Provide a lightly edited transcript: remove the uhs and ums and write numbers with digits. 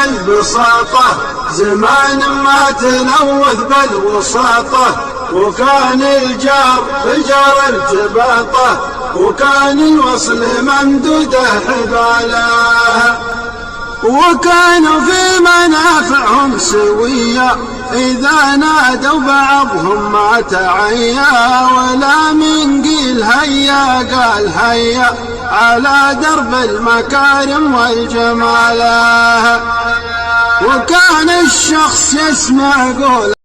بالبساطة، زمان ما تلوث بالوساطة، وكان الجار بجار ارتباطه، وكان الوصل ممدوده حباله، وكانوا في منافعهم سوية، إذا نادوا بعضهم ما تعيا، ولا من قيل هيا قال هيا على درب المكارم والجمال، وكان الشخص يسمع قول